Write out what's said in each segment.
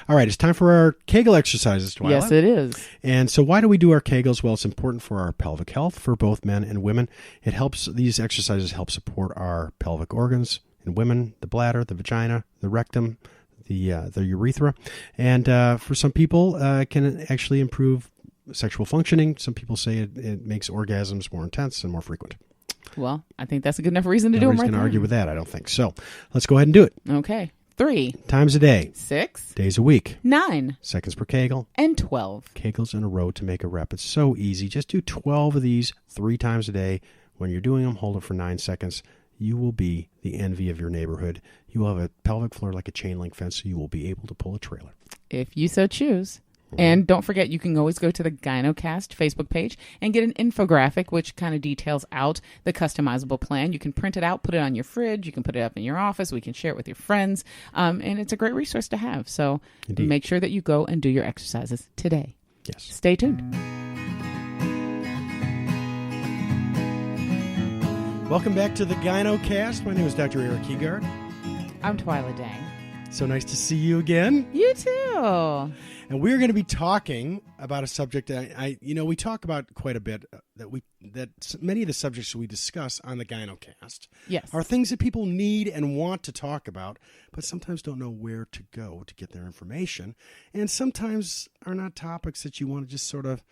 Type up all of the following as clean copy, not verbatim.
All right, it's time for our Kegel exercises, Twila. Yes, it is. And so why do we do our Kegels? Well, it's important for our pelvic health for both men and women. These exercises help support our pelvic organs in women, the bladder, the vagina, the rectum, the urethra. And for some people, it can actually improve sexual functioning. Some people say it makes orgasms more intense and more frequent. Well, I think that's a good enough reason to do them Nobody's right going to there. argue with that, I don't think. So let's go ahead and do it. Okay. 3 Times a day. 6 Days a week. 9 Seconds per Kegel. and 12. Kegels in a row to make a rep. It's so easy. Just do 12 of these 3 times a day. When you're doing them, hold it for 9 seconds. You will be the envy of your neighborhood. You will have a pelvic floor like a chain link fence, so you will be able to pull a trailer. If you so choose. And don't forget, you can always go to the Gynocast Facebook page and get an infographic, which kind of details out the customizable plan. You can print it out, put it on your fridge. You can put it up in your office. We can share it with your friends. And it's a great resource to have. So Indeed. Make sure that you go and do your exercises today. Yes. Stay tuned. Welcome back to the Gynocast. My name is Dr. Eric Heegaard. I'm Twila Dang. So nice to see you again. You too. And we're going to be talking about a subject we talk about quite a bit that many of the subjects we discuss on the Gynocast Yes. are things that people need and want to talk about, but sometimes don't know where to go to get their information, and sometimes are not topics that you want to just sort of,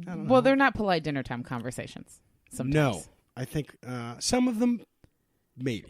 I don't know. Well, they're not polite dinner time conversations sometimes. No, I think some of them maybe,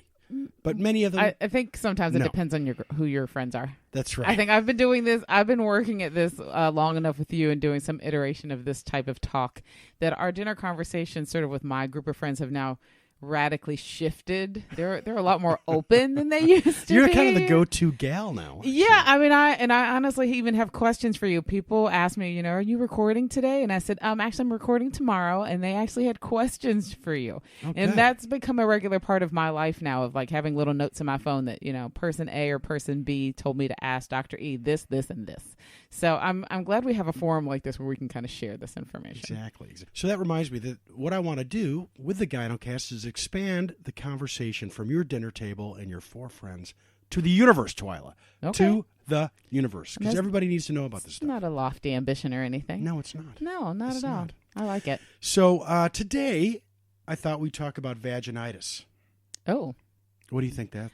but many of them. I think sometimes it No. depends on who your friends are. That's right. I think I've been doing this. I've been working at this long enough with you and doing some iteration of this type of talk that our dinner conversations sort of with my group of friends have now radically shifted. They're a lot more open than they used to You're be. kind of the go-to gal now. Yeah, I mean, I honestly even have questions for you. People ask me, are you recording today? And I said, actually, I'm recording tomorrow. And they actually had questions for you. Okay. And that's become a regular part of my life now, of like having little notes in my phone that, person A or person B told me to ask Dr. E this, and this. So I'm glad we have a forum like this where we can kind of share this information. Exactly. So that reminds me that what I want to do with the Gynocast is expand the conversation from your dinner table and your 4 friends to the universe, Twila. Okay. To the universe. Because That's- everybody needs to know about this It's stuff. not a lofty ambition or anything. No, it's not. No, not It's at all. not. I like it. So today, I thought we'd talk about vaginitis. Oh. What do you think that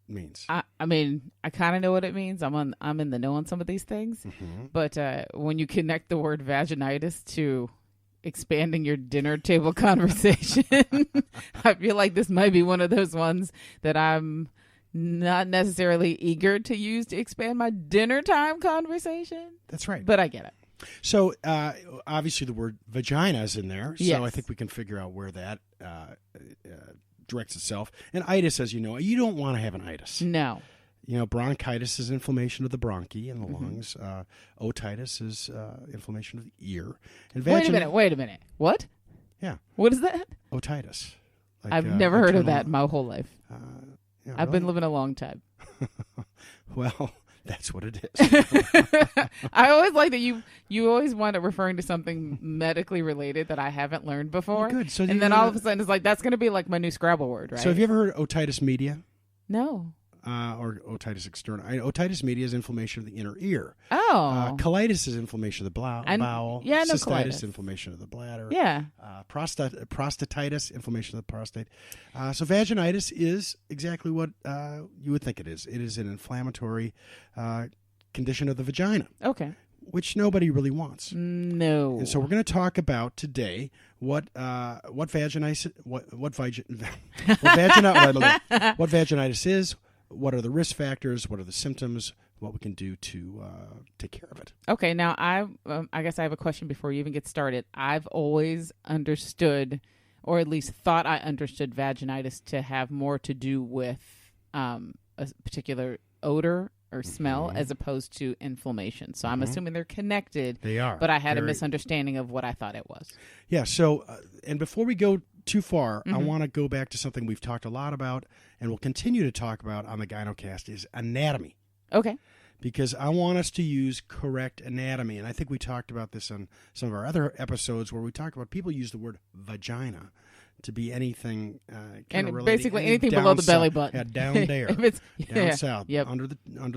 means? I mean, I kind of know what it means. I'm in the know on some of these things. Mm-hmm. But when you connect the word vaginitis to expanding your dinner table conversation, I feel like this might be one of those ones that I'm not necessarily eager to use to expand my dinner time conversation. That's right. But I get it. So obviously the word vagina is in there. So Yes. I think we can figure out where that directs itself. And itis, as you know, you don't want to have an itis. No. Bronchitis is inflammation of the bronchi and the Mm-hmm. lungs. Otitis is inflammation of the ear. And Wait a minute. What? Yeah, What is that? otitis. Like, I've never heard of internal- that my whole life. yeah, I've been well, living a long time. Well, that's what it is. I always like that you always wind up referring to something medically related that I haven't learned before. Good. So And then all of a sudden it's like, that's going to be like my new Scrabble word, right? So have you ever heard of otitis media? No. Or otitis externa? Otitis media is inflammation of the inner ear. Oh. Colitis is inflammation of the bowel. Yeah, I know Cystitis, colitis. inflammation of the bladder. Yeah. Prostatitis, inflammation of the prostate. So vaginitis is exactly what you would think it is. It is an inflammatory condition of the vagina, Okay. which nobody really wants. No. And so we're going to talk about today what vaginitis is, what are the risk factors, what are the symptoms, what we can do to take care of it. Okay. Now, I guess I have a question before you even get started. I've always understood, or at least thought I understood, vaginitis to have more to do with a particular odor or smell as opposed to inflammation. So I'm assuming they're connected. They are. But I had a misunderstanding of what I thought it was. Yeah. So, and before we go too far, I want to go back to something we've talked a lot about and will continue to talk about on the Gynocast is anatomy. Okay. Because I want us to use correct anatomy. And I think we talked about this on some of our other episodes where we talked about people use the word vagina to be anything and basically anything below the belly button. Yeah, down there. If it's down south, under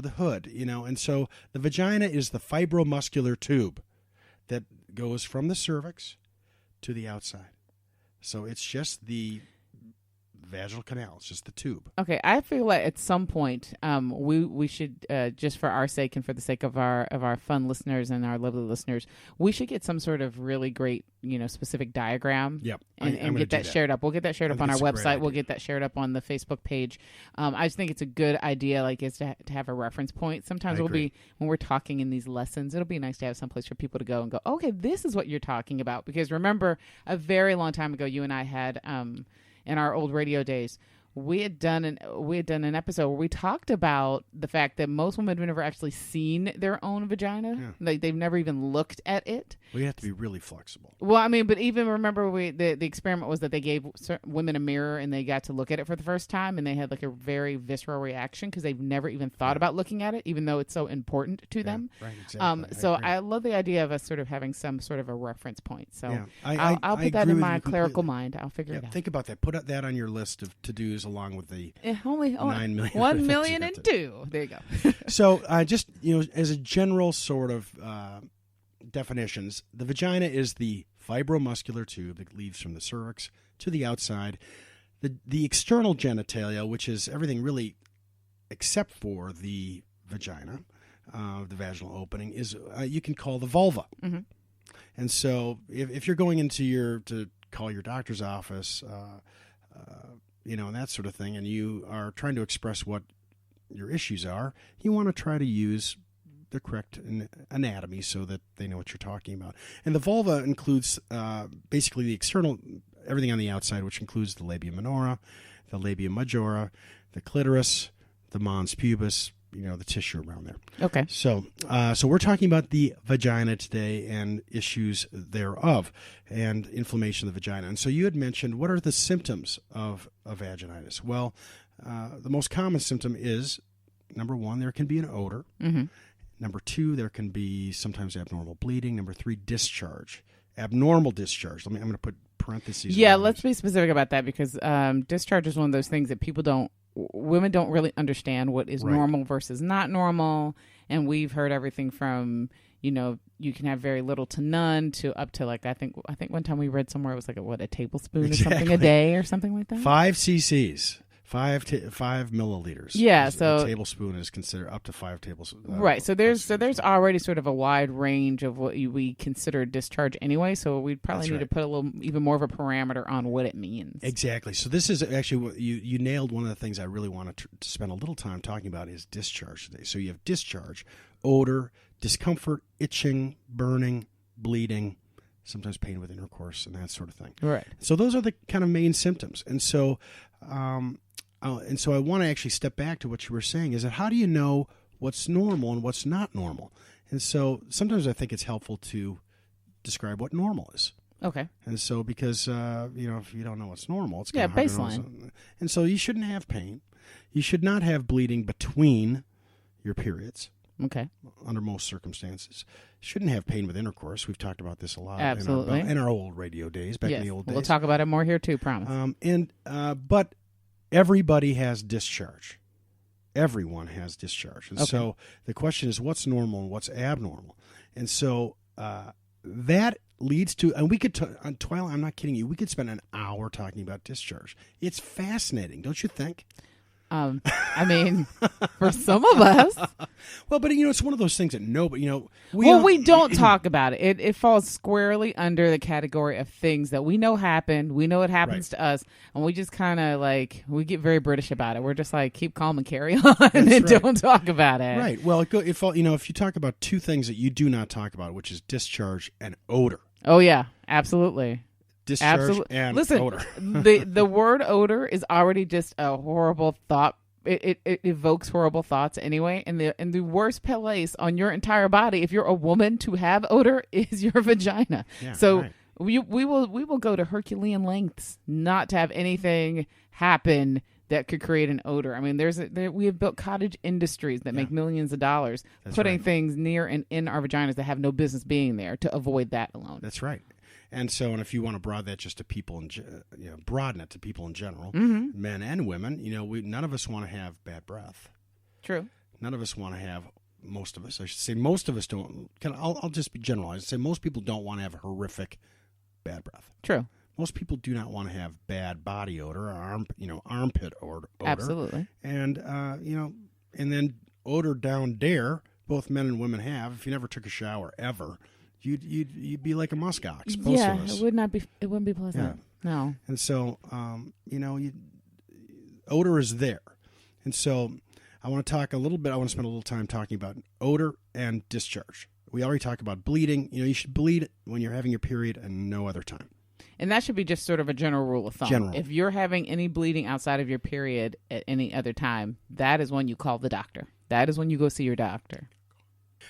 the hood, and so the vagina is the fibromuscular tube that goes from the cervix to the outside. So it's just the vaginal canal. It's just the tube. Okay, I feel like at some point we should just for our sake and for the sake of our fun listeners and our lovely listeners, we should get some sort of really great specific diagram. Yep, and get that shared up. We'll get that shared up on our website. We'll get that shared up on the Facebook page. I just think it's a good idea, is to have a reference point. Sometimes when we're talking in these lessons, it'll be nice to have someplace for people to go and go, okay, this is what you're talking about. Because remember, a very long time ago, you and I had. In our old radio days, we had done an episode where we talked about the fact that most women have never actually seen their own vagina. Yeah. Like they've never even looked at it. Well, you have to be really flexible. Well, I mean, but even remember the experiment was that they gave women a mirror and they got to look at it for the first time, and they had like a very visceral reaction because they've never even thought about looking at it, even though it's so important to them. Right, exactly. So I love the idea of us sort of having some sort of a reference point. So yeah. I'll put that in my clerical mind. I'll figure it out. Think about that. Put that on your list of to-dos along with the only 9 million. 1 million and 2. There you go. So just as a general sort of definitions, the vagina is the fibromuscular tube that leads from the cervix to the outside. The external genitalia, which is everything really except for the vagina, the vaginal opening, is you can call the vulva. Mm-hmm. And so if you're going into to call your doctor's office, and that sort of thing, and you are trying to express what your issues are, you want to try to use the correct anatomy so that they know what you're talking about. And the vulva includes basically the external, everything on the outside, which includes the labia minora, the labia majora, the clitoris, the mons pubis, the tissue around there. Okay. So we're talking about the vagina today and issues thereof and inflammation of the vagina. And so you had mentioned, what are the symptoms of vaginitis? Well, the most common symptom is, number 1, there can be an odor. Mm-hmm. Number 2, there can be sometimes abnormal bleeding. Number 3, discharge. Abnormal discharge. I'm going to put parentheses. Yeah, let's be specific about that because discharge is one of those things that women don't really understand what is normal versus not normal. And we've heard everything from, you can have very little to none to up to I think one time we read somewhere it was a tablespoon or something a day or something like that. 5 cc's. 5 milliliters. Yeah, so a tablespoon is considered up to 5 tablespoons. Right. So there's already sort of a wide range of what we consider discharge anyway. So we'd probably need to put a little even more of a parameter on what it means. Exactly. So this is actually what you nailed. One of the things I really want to spend a little time talking about is discharge today. So you have discharge, odor, discomfort, itching, burning, bleeding, sometimes pain with intercourse, and that sort of thing. Right. So those are the kind of main symptoms. And so I want to actually step back to what you were saying, is that how do you know what's normal and what's not normal? And so sometimes I think it's helpful to describe what normal is. Okay. And so because, if you don't know what's normal, it's kind of hard baseline. To know. And so you shouldn't have pain. You should not have bleeding between your periods. Okay. Under most circumstances. Shouldn't have pain with intercourse. We've talked about this a lot. Absolutely. In our old radio days, back in the old days. We'll talk about it more here too, promise. But everybody has discharge. Everyone has discharge. And so the question is, what's normal and what's abnormal? And so that leads to, and we could, Twila, I'm not kidding you, we could spend an hour talking about discharge. It's fascinating, don't you think? I mean, for some of us. Well, but it's one of those things that nobody, we don't talk about it. It falls squarely under the category of things that we know happened. We know it happens to us, and we just kind of we get very British about it. We're just keep calm and carry on, don't talk about it. Right. Well, if you talk about 2 things that you do not talk about, which is discharge and odor. Oh yeah, absolutely. Discharge and odor. the word odor is already just a horrible thought. It evokes horrible thoughts anyway. And the worst place on your entire body, if you're a woman, to have odor is your vagina. Yeah, so right. we will go to Herculean lengths not to have anything happen that could create an odor. I mean, we have built cottage industries that make millions of dollars putting things near and in our vaginas that have no business being there to avoid that alone. That's right. And so, and if you want to broaden that just to people, broaden it to people in general, Mm-hmm. men and women, none of us want to have bad breath. True. None of us want to have. Most of us, I should say, most of us don't. I'll just be generalized. Say most people don't want to have horrific bad breath. True. Most people do not want to have bad body odor or armpit odor. Absolutely. And and then odor down there, both men and women have. If you never took a shower ever, you'd be like a muskox. Most of us. It wouldn't be pleasant. Yeah. No. And so odor is there, and so I want to talk a little bit. I want to spend a little time talking about odor and discharge. We already talked about bleeding. You should bleed when you're having your period and no other time. And that should be just sort of a general rule of thumb. If you're having any bleeding outside of your period at any other time, that is when you call the doctor. That is when you go see your doctor.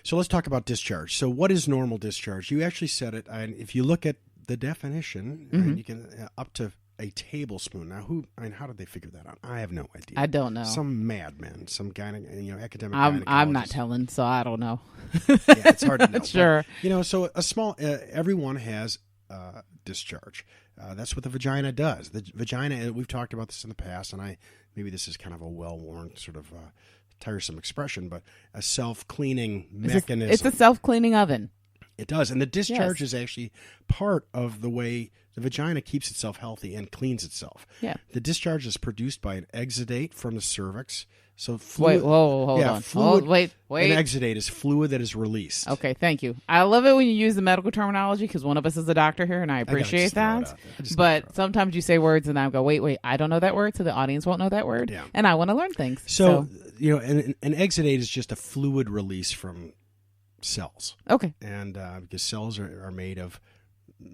So let's talk about discharge. So what is normal discharge? You actually said it. And if you look at the definition, you can up to a tablespoon. Now, how did they figure that out? I have no idea. I don't know. Some madman, some academic. I'm not telling, so I don't know. Yeah, it's hard to know. Sure. But, so a small. Everyone has discharge. That's what the vagina does. The vagina. We've talked about this in the past, and maybe this is kind of a well-worn sort of tiresome expression, but a self-cleaning mechanism. It's a self-cleaning oven. It does, and the discharge is actually part of the way the vagina keeps itself healthy and cleans itself. Yeah. The discharge is produced by an exudate from the cervix. So fluid, hold on. Wait. An exudate is fluid that is released. Okay, thank you. I love it when you use the medical terminology because one of us is a doctor here, and I appreciate that. But sometimes you say words, and I go, wait, I don't know that word, so the audience won't know that word, and I want to learn things. So an exudate is just a fluid release from cells. Okay. And because cells are made of,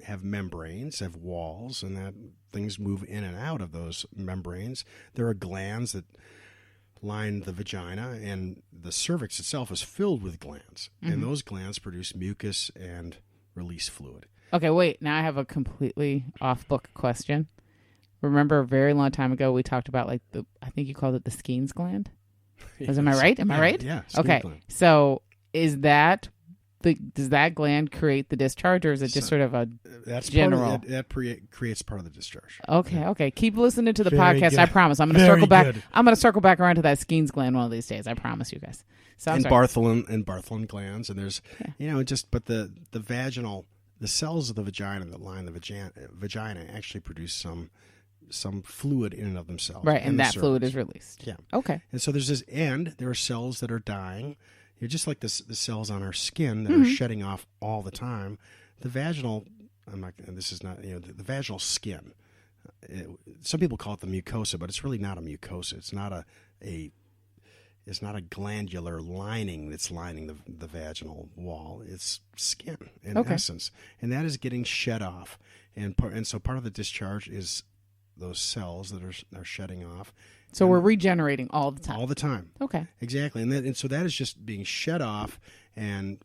have membranes, have walls, and that things move in and out of those membranes. There are glands that line the vagina, and the cervix itself is filled with glands. And those glands produce mucus and release fluid. Okay, wait. Now I have a completely off-book question. Remember a very long time ago we talked about I think you called it the Skene's gland? Yes. Am I right? Am I right? Yeah. Okay. Gland. So does that gland create the discharge, or is it just sort of a general? That creates part of the discharge. Okay. Keep listening to the Very podcast. good. I promise. I'm going to circle back. I'm going to circle back around to that Skene's gland one of these days. I promise you guys. So Bartholin glands, and there's but the vaginal, the cells of the vagina that line the vagina actually produce some fluid in and of themselves. Right, and that fluid is released. Yeah. Okay. And so there are cells that are dying. You're just like the cells on our skin that are shedding off all the time. The vaginal, the vaginal skin. Some people call it the mucosa, but it's really not a mucosa. It's not a glandular lining that's lining the vaginal wall. It's skin in essence, and that is getting shed off. And so part of the discharge is those cells that are shedding off. So we're regenerating all the time. All the time. Okay. Exactly. And so that is just being shed off and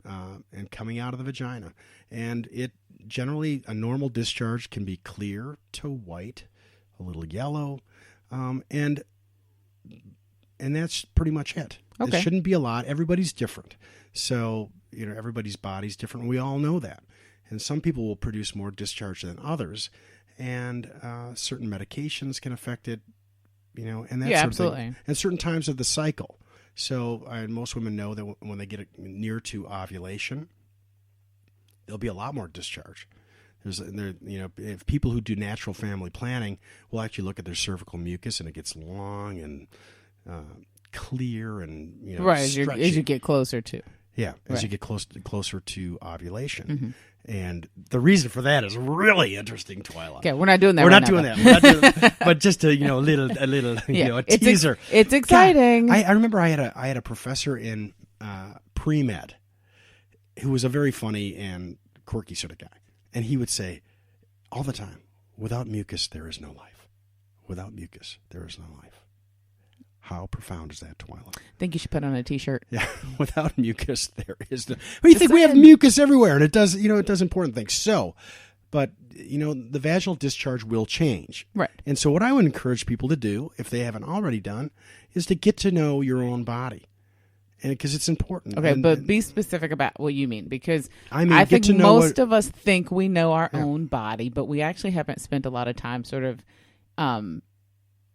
coming out of the vagina. And it generally, a normal discharge can be clear to white, a little yellow, and that's pretty much it. Okay. It shouldn't be a lot. Everybody's different. So, everybody's body's different. We all know that. And some people will produce more discharge than others. And certain medications can affect it. And that sort absolutely. Of thing. And certain times of the cycle. So most women know that when they get near to ovulation, there'll be a lot more discharge. If people who do natural family planning will actually look at their cervical mucus, and it gets long and clear and right as you get closer to. Yeah, as you get closer to ovulation. And the reason for that is really interesting, Twila. Okay, we're not doing that. We're not doing that. But just a a teaser. It's exciting. God, I remember I had a professor in pre-med who was a very funny and quirky sort of guy, and he would say all the time, "Without mucus, there is no life. Without mucus, there is no life." How profound is that, Twila? I think you should put on a T-shirt. Yeah, without mucus, there is no. What do you think? We have mucus everywhere, and it does important things. So, but the vaginal discharge will change, right? And so, what I would encourage people to do, if they haven't already done, is to get to know your own body, and because it's important. Okay, but be specific about what you mean, because I think most of us think we know our own body, but we actually haven't spent a lot of time sort of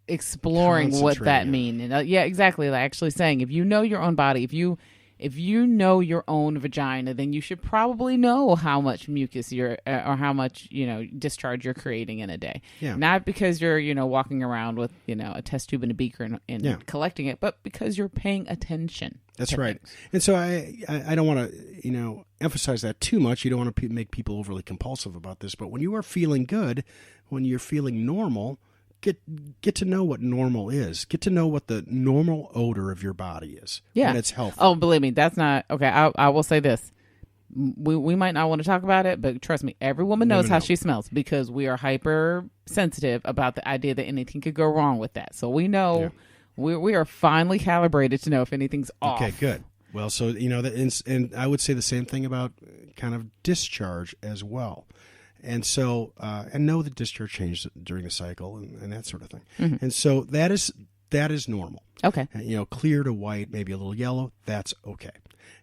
exploring what that means. And yeah, exactly. Like actually saying, if you know your own body, if you know your own vagina, then you should probably know how much mucus or how much, discharge you're creating in a day. Yeah. Not because you're, walking around with, a test tube and a beaker and collecting it, but because you're paying attention. That's right. Things. And so I don't want to, emphasize that too much. You don't want to make people overly compulsive about this. But when you are feeling good, when you're feeling normal, get to know what normal is. Get to know what the normal odor of your body is. Yeah. And it's healthy. Oh, believe me, that's not okay. I will say this. We might not want to talk about it, but trust me, every woman knows how she smells, because we are hyper sensitive about the idea that anything could go wrong with that. So we know we are finely calibrated to know if anything's off. Okay, good. Well, so and I would say the same thing about kind of discharge as well. And so, and know that discharge changes during the cycle and that sort of thing. Mm-hmm. And so that is normal. Okay. And, clear to white, maybe a little yellow, that's okay.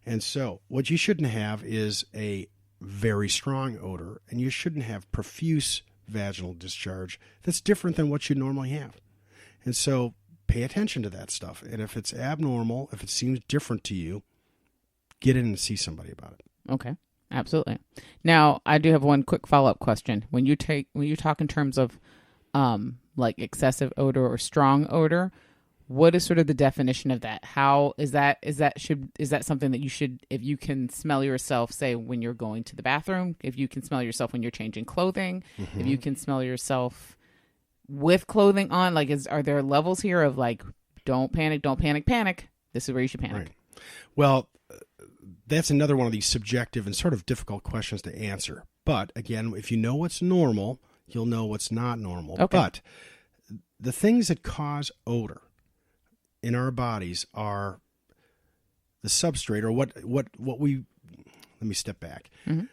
And so what you shouldn't have is a very strong odor, and you shouldn't have profuse vaginal discharge that's different than what you normally have. And so pay attention to that stuff. And if it's abnormal, if it seems different to you, get in and see somebody about it. Okay. Absolutely. Now, I do have one quick follow-up question. When you talk in terms of like excessive odor or strong odor, what is sort of the definition of that? How is that something that you should, if you can smell yourself, say when you're going to the bathroom, if you can smell yourself when you're changing clothing, if you can smell yourself with clothing on, like are there levels here of like, don't panic, panic. This is where you should panic. Right. Well, that's another one of these subjective and sort of difficult questions to answer. But again, if you know what's normal, you'll know what's not normal. Okay. But the things that cause odor in our bodies are the substrate, or what we, let me step back. Mm-hmm.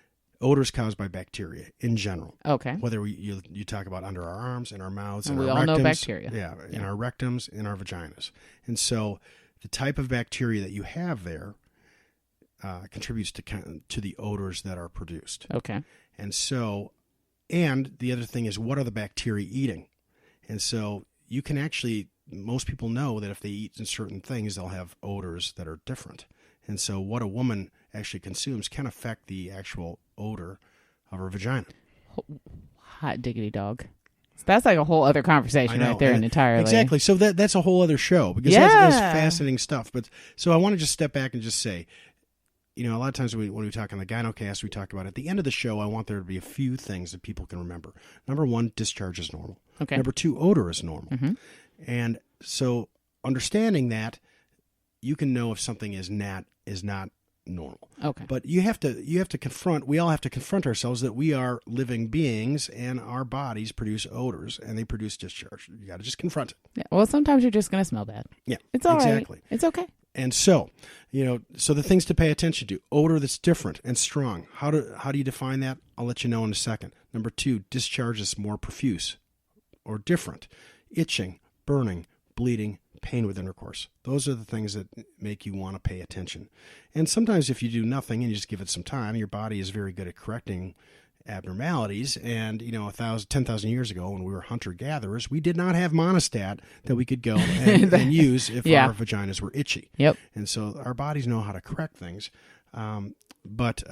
Odor is caused by bacteria in general. Okay. Whether you talk about under our arms, in our mouths, and in we our all rectums. know bacteria. Yeah, in our rectums, in our vaginas. And so the type of bacteria that you have there contributes to the odors that are produced. Okay. And so, and the other thing is, what are the bacteria eating? And so you can actually, most people know that if they eat certain things, they'll have odors that are different. And so what a woman actually consumes can affect the actual odor of her vagina. Hot diggity dog. So that's like a whole other conversation right there, and entirely. Exactly. So that's a whole other show, because that's fascinating stuff. But so I want to just step back and just say, a lot of times when we talk on the Gynocast, we talk about at the end of the show, I want there to be a few things that people can remember. Number one, discharge is normal. Okay. Number two, odor is normal. Mm-hmm. And so understanding that, you can know if something is not normal. Okay. But you have to confront, we all have to confront ourselves that we are living beings, and our bodies produce odors and they produce discharge. You got to just confront it. Yeah. Well, sometimes you're just going to smell bad. Yeah. It's all exactly. Right. It's okay. And so, so the things to pay attention to: odor that's different and strong. How do you define that? I'll let you know in a second. Number two, discharge is more profuse or different. Itching, burning, bleeding, pain with intercourse. Those are the things that make you want to pay attention. And sometimes if you do nothing and you just give it some time, your body is very good at correcting abnormalities. And 10,000 years ago, when we were hunter-gatherers, we did not have monostat that we could go and use if our vaginas were itchy. Yep. And so our bodies know how to correct things. But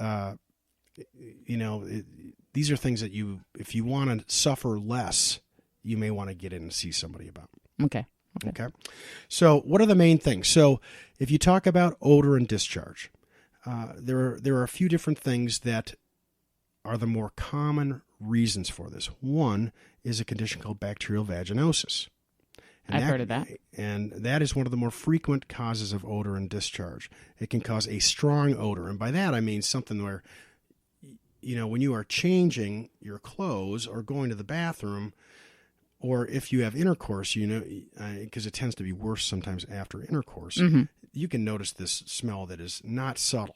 these are things that if you want to suffer less, you may want to get in and see somebody about. Okay. So what are the main things? So if you talk about odor and discharge, there are a few different things that are the more common reasons for this. One is a condition called bacterial vaginosis. I've heard of that. And that is one of the more frequent causes of odor and discharge. It can cause a strong odor. And by that, I mean something where, when you are changing your clothes or going to the bathroom, or if you have intercourse, because it tends to be worse sometimes after intercourse, mm-hmm. you can notice this smell that is not subtle.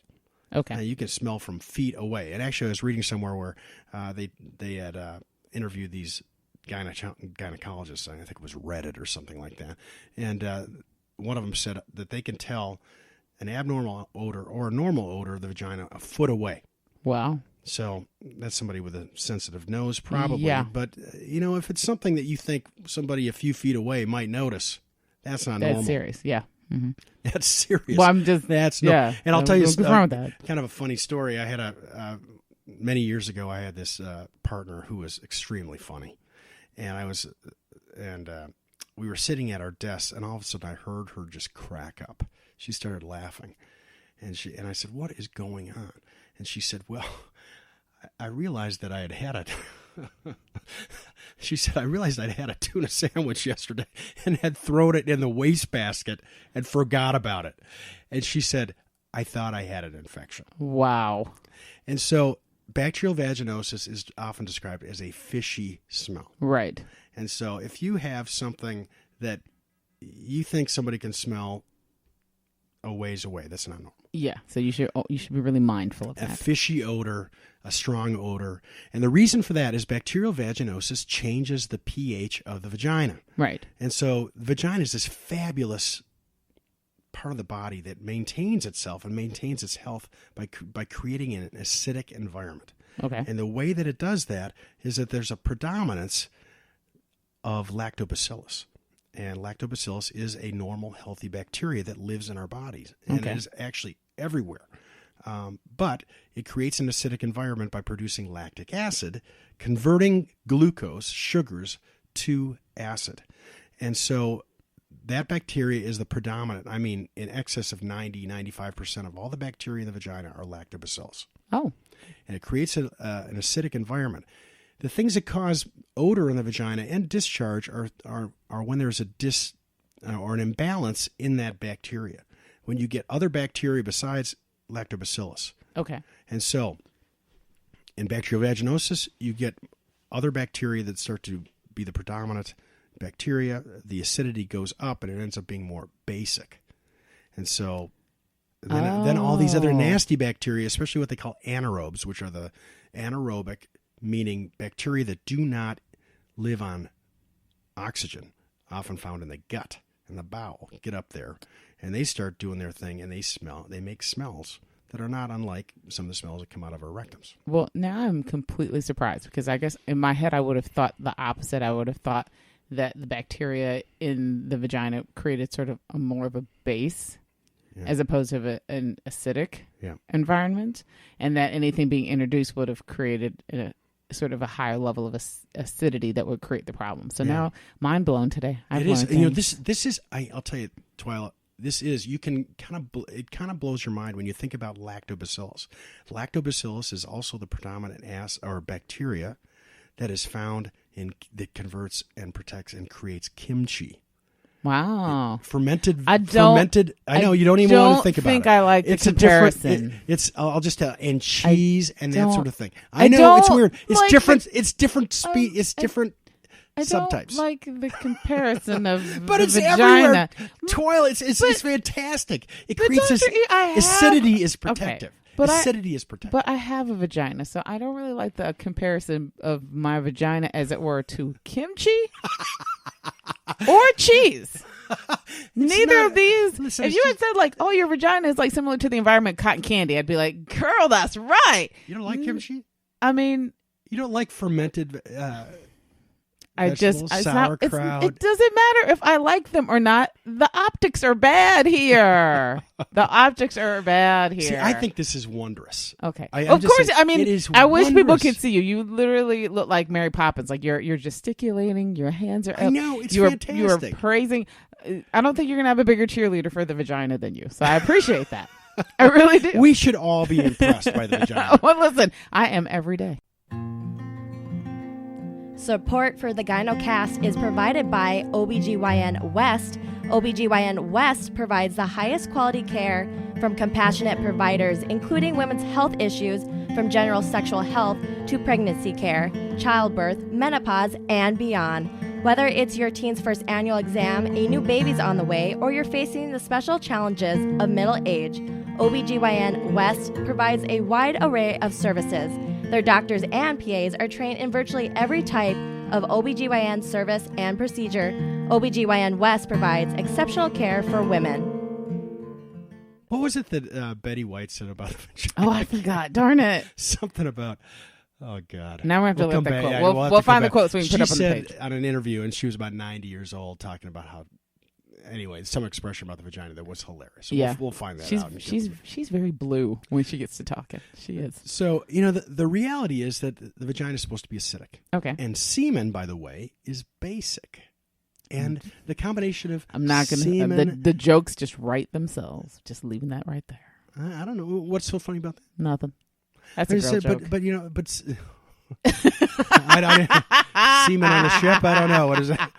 Okay. You can smell from feet away. And actually, I was reading somewhere where they had interviewed these gynecologists. I think it was Reddit or something like that. And one of them said that they can tell an abnormal odor or a normal odor of the vagina a foot away. Wow. So that's somebody with a sensitive nose, probably. Yeah. But, if it's something that you think somebody a few feet away might notice, that's not normal. That's serious. Yeah. Mm-hmm. That's serious. Well, I'm just, that's yeah. And I'll tell you what's wrong with that? kind of a funny story. I had many years ago, I had this partner who was extremely funny. And we were sitting at our desks, and all of a sudden I heard her just crack up. She started laughing. And I said, "What is going on?" And she said, "Well, I realized that I had a she said, "I realized I'd had a tuna sandwich yesterday and had thrown it in the wastebasket and forgot about it." And she said, "I thought I had an infection." Wow. And so bacterial vaginosis is often described as a fishy smell. Right. And so if you have something that you think somebody can smell a ways away, that's not normal. Yeah. So you should be really mindful of that. A fishy odor, a strong odor. And the reason for that is bacterial vaginosis changes the pH of the vagina. Right. And so the vagina is this fabulous part of the body that maintains itself and maintains its health by creating an acidic environment. Okay. And the way that it does that is that there's a predominance of lactobacillus. And lactobacillus is a normal, healthy bacteria that lives in our bodies. And it is actually everywhere. But it creates an acidic environment by producing lactic acid, converting glucose, sugars, to acid. And so that bacteria is the predominant. I mean, in excess of 95% of all the bacteria in the vagina are lactobacillus. Oh. And it creates an acidic environment. The things that cause odor in the vagina and discharge are when there's or an imbalance in that bacteria. When you get other bacteria besides lactobacillus. Okay. And so in bacterial vaginosis, you get other bacteria that start to be the predominant bacteria. The acidity goes up and it ends up being more basic. And so then all these other nasty bacteria, especially what they call anaerobes, which are the anaerobic, meaning bacteria that do not live on oxygen, often found in the gut and the bowel, get up there, and they start doing their thing, and they make smells that are not unlike some of the smells that come out of our rectums. Well, now I'm completely surprised because I guess in my head I would have thought the opposite. I would have thought that the bacteria in the vagina created sort of more of a base as opposed to an acidic environment, and that anything being introduced would have created sort of a higher level of acidity that would create the problem. So now, mind blown today. It is. This is. I'll tell you, Twila. This is. You can it kind of blows your mind when you think about lactobacillus. Lactobacillus is also the predominant bacteria that is found that converts and protects and creates kimchi. Wow. Fermented. I know you don't even want to think about it. I like the comparison. I'll just tell, and cheese and that sort of thing. I know it's weird. It's different. It's different. It's different subtypes. I don't like the comparison of but the it's vagina. Everywhere. Twila, it's fantastic. It creates this acidity is protective. Acidity is protective. But I have a vagina, so I don't really like the comparison of my vagina, as it were, to kimchi or cheese. Neither of these. Listen, if you had said like, "Oh, your vagina is like similar to the environment cotton candy," I'd be like, "Girl, that's right." You don't like kimchi? I mean, you don't like fermented. It doesn't sauerkraut. matter if I like them or not. The optics are bad here. See, I think this is wondrous. Okay. Of course. Saying, I mean, I wish wondrous. people could see you. You literally look like Mary Poppins. Like you're gesticulating. Your hands are up. I know. It's fantastic. You are praising. I don't think you're going to have a bigger cheerleader for the vagina than you. So I appreciate that. I really do. We should all be impressed by the vagina. Well, listen, I am every day. Support for the Gynocast is provided by OBGYN West. OBGYN West provides the highest quality care from compassionate providers, including women's health issues from general sexual health to pregnancy care, childbirth, menopause, and beyond. Whether it's your teen's first annual exam, a new baby's on the way, or you're facing the special challenges of middle age, OBGYN West provides a wide array of services. Their doctors and PAs are trained in virtually every type of OBGYN service and procedure. OBGYN West provides exceptional care for women. What was it that Betty White said about the vagina? Oh, I forgot. Darn it. Something about, oh, God. Now we have to look at that quote. Yeah, we'll find the quote so we can put it up on the She page. said on an interview, and she was about 90 years old, talking about how, anyway, some expression about the vagina that was hilarious. So Yeah. we'll find that out. She's very blue when she gets to talking. She is. So, the reality is that the vagina is supposed to be acidic. Okay. And semen, by the way, is basic. And the combination of I'm not going semen... to... The jokes just write themselves. Just leaving that right there. I don't know. What's so funny about that? Nothing. That's a girl joke. But semen on the ship? I don't know. What is that?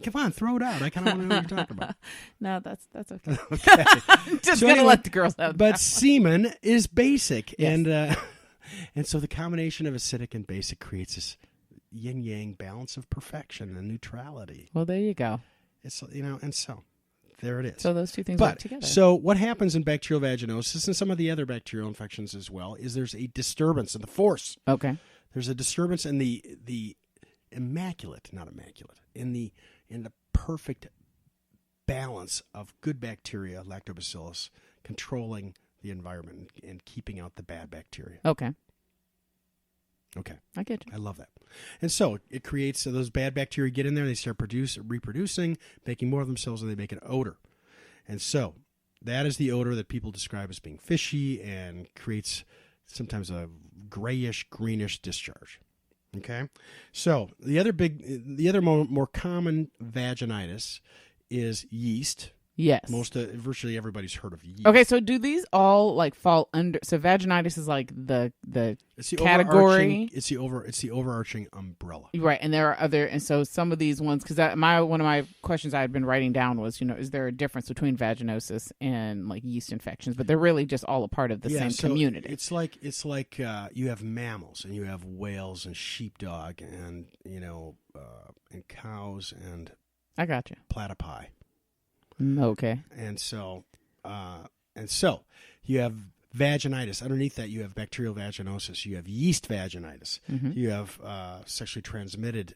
Come on, throw it out. I kind of want to know what you're talking about. No, that's okay. Okay. I'm just going to let the girls have But that. semen is basic. Yes. And so the combination of acidic and basic creates this yin-yang balance of perfection and neutrality. Well, there you go. It's, and so there it is. So those two things work together. So what happens in bacterial vaginosis and some of the other bacterial infections as well is there's a disturbance in the force. Okay. There's a disturbance in the immaculate, not immaculate, in the perfect balance of good bacteria, lactobacillus, controlling the environment and keeping out the bad bacteria. Okay. Okay. I get you. I love that. And so it creates, so those bad bacteria get in there, they start reproducing, making more of themselves, and they make an odor. And so that is the odor that people describe as being fishy and creates sometimes a grayish, greenish discharge. Okay? So the other more common vaginitis is yeast. Yes. Virtually everybody's heard of yeast. Okay, so do these all fall under? So vaginitis is like the It's the category. It's the overarching umbrella. Right, and there are other, and so some of these ones, because one of my questions I had been writing down was, is there a difference between vaginosis and yeast infections? But they're really just all a part of the same community. It's like you have mammals and you have whales and sheepdog and and cows and I got you. platypi. Okay. And so you have vaginitis. Underneath that, you have bacterial vaginosis. You have yeast vaginitis. Mm-hmm. You have sexually transmitted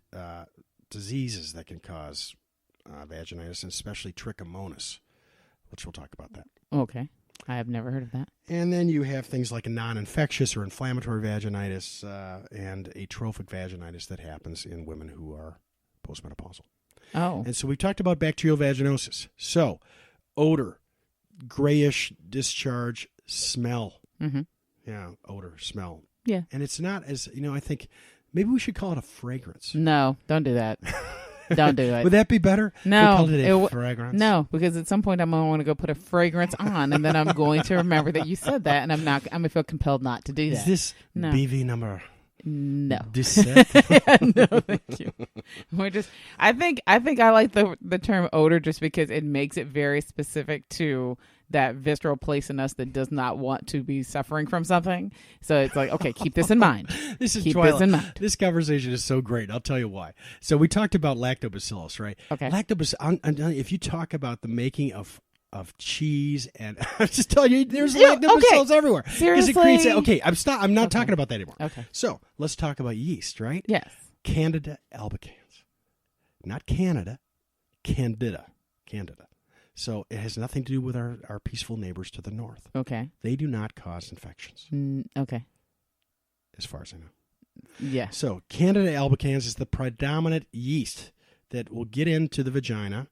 diseases that can cause vaginitis, and especially trichomonas, which we'll talk about that. Okay. I have never heard of that. And then you have things like a non-infectious or inflammatory vaginitis and atrophic vaginitis that happens in women who are postmenopausal. Oh. And so we talked about bacterial vaginosis. So, odor, grayish discharge, smell. Mm-hmm. Yeah, odor, smell. Yeah. And it's not as, I think maybe we should call it a fragrance. No, don't do that. Don't do it. Would that be better? No. Call it a fragrance? No, because at some point I'm going to want to go put a fragrance on, and then I'm going to remember that you said that, and I'm going to feel compelled not to do that. Is this BV number? No. 17? No, thank you. I think I like the term odor just because it makes it very specific to that visceral place in us that does not want to be suffering from something. So it's like, okay, keep this in mind. Keep this in mind. This conversation is so great. I'll tell you why. So we talked about lactobacillus, right? Okay. Lactobacillus. If you talk about the making of cheese, and I'm just telling you, there's lactobacillus everywhere. Seriously? I'm not talking about that anymore. Okay. So let's talk about yeast, right? Yes. Candida albicans, not Canada, Candida. So it has nothing to do with our peaceful neighbors to the north. Okay. They do not cause infections. Okay. As far as I know. Yeah. So Candida albicans is the predominant yeast that will get into the vagina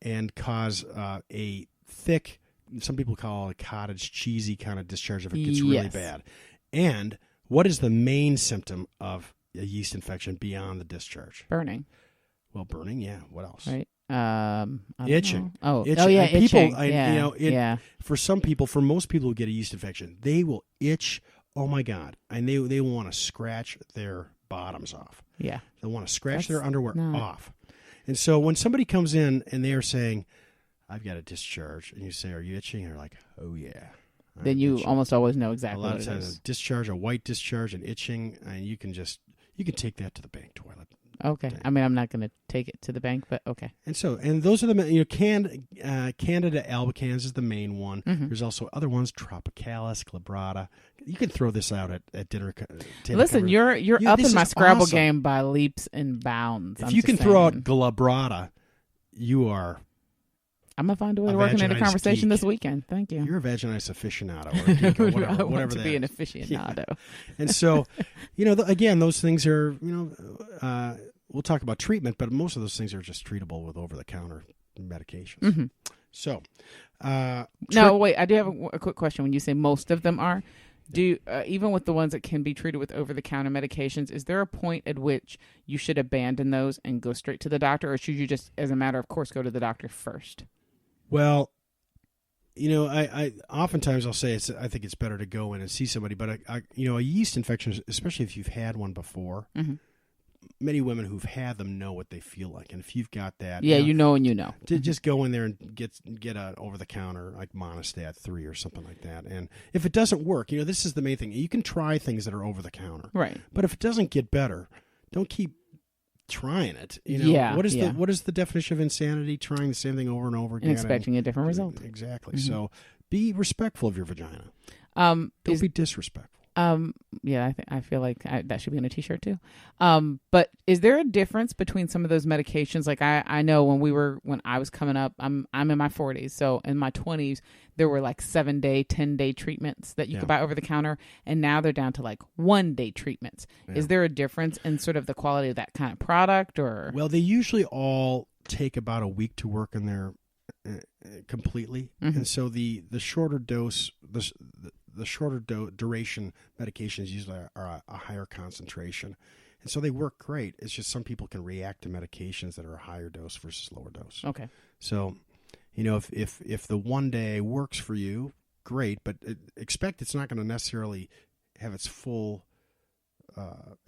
and cause a thick, some people call it cottage cheesy kind of discharge if it gets really bad. And what is the main symptom of a yeast infection beyond the discharge? Burning. Well, burning, yeah. What else? Right. Itching. Itching. Itching. For some people, for most people who get a yeast infection, they will itch. Oh my God! And they want to scratch their bottoms off. Yeah. They want to scratch their underwear off. And so when somebody comes in and they are saying, "I've got a discharge," and you say, "Are you itching?" And they're like, "Oh yeah." Then you almost always know exactly what it is. A lot of times, a discharge, a white discharge, and itching, and you can take that to the bank toilet. Okay. I mean, I'm not going to take it to the bank, but okay. And those are the Candida albicans is the main one. Mm-hmm. There's also other ones, Tropicalis, glabrata. You can throw this out at dinner. Listen, you're up in my Scrabble game by leaps and bounds. If you can throw out glabrata, you are I'm going to find a way to work into a conversation geek. this weekend. Thank you. You're a vaginitis aficionado or a geek or whatever. I want to that be is. an aficionado. Yeah. And so, again, those things are, we'll talk about treatment, but most of those things are just treatable with over-the-counter medications. Mm-hmm. So, no, wait, I do have a quick question. When you say most of them are, even with the ones that can be treated with over-the-counter medications, is there a point at which you should abandon those and go straight to the doctor, or should you just, as a matter of course, go to the doctor first? Well, I oftentimes I'll say I think it's better to go in and see somebody, but a yeast infection, especially if you've had one before, mm-hmm. many women who've had them know what they feel like, and if you've got that, to just go in there and get a over the counter like Monistat 3 or something like that. And if it doesn't work, this is the main thing. You can try things that are over the counter, right? But if it doesn't get better, don't keep trying it. What is the definition of insanity? Trying the same thing over and over again and expecting a different result. Exactly. Mm-hmm. So be respectful of your vagina. Don't be disrespectful. I feel like that should be on a t-shirt too. But is there a difference between some of those medications? Like I know when I was coming up, I'm in my 40s. So in my 20s, there were like 7-day, 10-day treatments that you could buy over the counter. And now they're down to like 1-day treatments. Yeah. Is there a difference in sort of the quality of that kind of product or? Well, they usually all take about a week to work in there completely. Mm-hmm. And so the shorter dose, the shorter duration medications usually are a higher concentration. And so they work great. It's just some people can react to medications that are a higher dose versus lower dose. Okay. So, if the 1 day works for you, great, but expect it's not going to necessarily have its full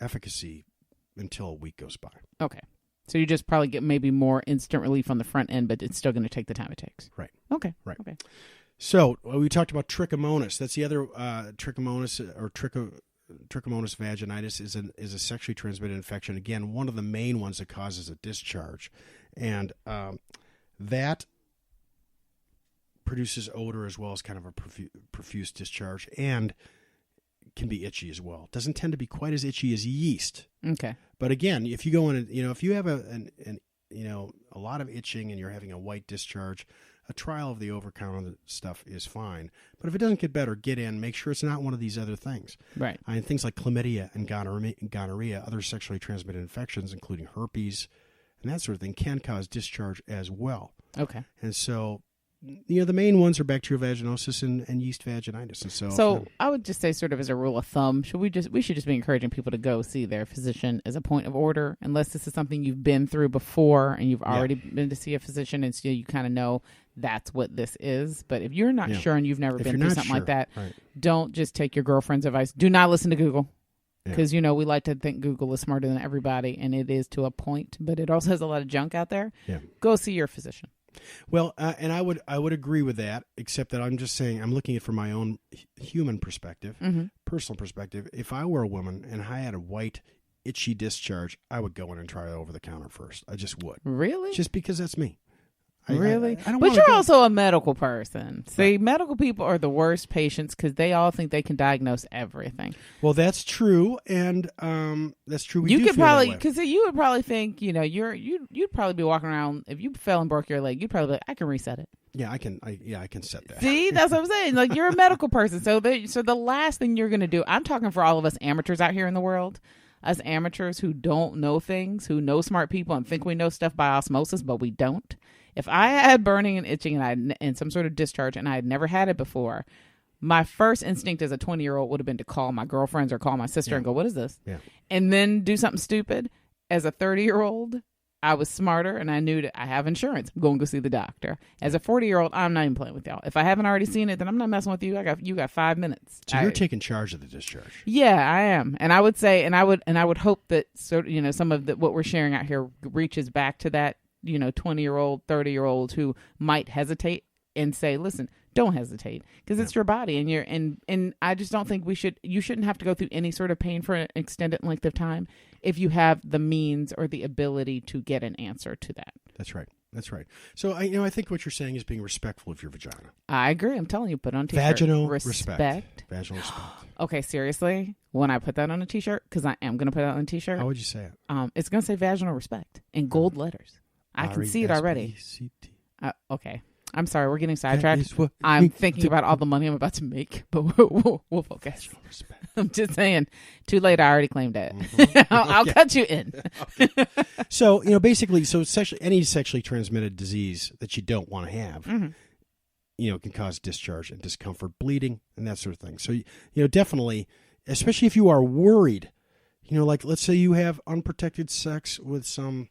efficacy until a week goes by. Okay. So you just probably get maybe more instant relief on the front end, but it's still going to take the time it takes. Right. Okay. Right. Okay. So we talked about trichomonas. That's the other trichomonas or trichomonas vaginitis is a sexually transmitted infection. Again, one of the main ones that causes a discharge, and that produces odor as well as kind of a profuse discharge, and can be itchy as well. Doesn't tend to be quite as itchy as yeast. Okay. But again, if you go in, if you have a lot of itching and you're having a white discharge, a trial of the over-counter stuff is fine. But if it doesn't get better, get in. Make sure it's not one of these other things. Right. And things like chlamydia and gonorrhea, other sexually transmitted infections, including herpes and that sort of thing, can cause discharge as well. Okay. And so, the main ones are bacterial vaginosis and yeast vaginitis. And so I would just say, sort of as a rule of thumb, we should just be encouraging people to go see their physician as a point of order, unless this is something you've been through before and you've already been to see a physician, and so you kind of know that's what this is. But if you're not sure and you've never been through something like that, right, don't just take your girlfriend's advice. Do not listen to Google. Because, we like to think Google is smarter than everybody, and it is to a point, but it also has a lot of junk out there. Yeah. Go see your physician. Well, and I would agree with that, except that I'm just saying I'm looking at it from my own human perspective, mm-hmm. personal perspective. If I were a woman and I had a white, itchy discharge, I would go in and try it over the counter first. I just would. Really? Just because that's me. Really? I don't but you're also a medical person. See, medical people are the worst patients because they all think they can diagnose everything. Well, that's true, and that's true. You could probably, because you would probably think, you'd probably be walking around, if you fell and broke your leg, you'd probably be like, I can reset it. Yeah, I can set that. See, that's what I'm saying. Like, you're a medical person, so the last thing you're going to do, I'm talking for all of us amateurs out here in the world. Us amateurs who don't know things, who know smart people and think we know stuff by osmosis, but we don't. If I had burning and itching and some sort of discharge and I had never had it before, my first instinct as a 20-year-old would have been to call my girlfriends or call my sister and go, what is this? Yeah. And then do something stupid. As a 30-year-old, I was smarter and I knew that I have insurance. I'm going to go see the doctor. As a 40-year-old, I'm not even playing with y'all. If I haven't already seen it, then I'm not messing with you. You got 5 minutes. So you're taking charge of the discharge. Yeah, I am. And I would say, and I would hope that some of what we're sharing out here reaches back to that 20-year-old, 30-year-old who might hesitate and say, listen, don't hesitate, because it's your body, and I just don't think you shouldn't have to go through any sort of pain for an extended length of time if you have the means or the ability to get an answer to that. That's right. So I think what you're saying is being respectful of your vagina. I agree. I'm telling you, put on t-shirt. Vaginal respect. Vaginal respect. Okay, seriously, when I put that on a t-shirt, because I am going to put it on a t-shirt. How would you say it? It's going to say vaginal respect in gold letters. I can see it already. Okay. I'm sorry, we're getting sidetracked. I'm thinking about all the money I'm about to make, but we'll focus. I'm just saying, too late. I already claimed it. I'll cut you in. So, basically, any sexually transmitted disease that you don't want to have, can cause discharge and discomfort, bleeding, and that sort of thing. So, definitely, especially if you are worried, like let's say you have unprotected sex with some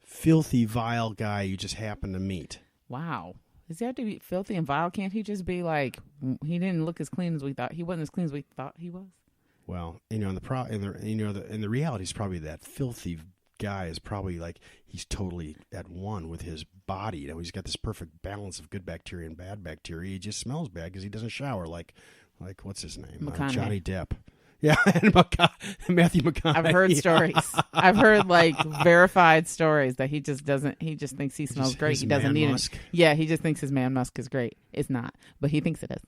filthy, vile guy you just happen to meet. Wow. Does he have to be filthy and vile? Can't he just be like, he didn't look as clean as we thought? He wasn't as clean as we thought he was? Well, the reality is probably that filthy guy is probably like he's totally at one with his body. He's got this perfect balance of good bacteria and bad bacteria. He just smells bad because he doesn't shower like what's his name? Johnny Depp. Yeah, and Matthew McConaughey. I've heard stories. I've heard verified stories that he just doesn't. He just thinks he smells great. He doesn't need it. Yeah, he just thinks his man musk is great. It's not, but he thinks it is.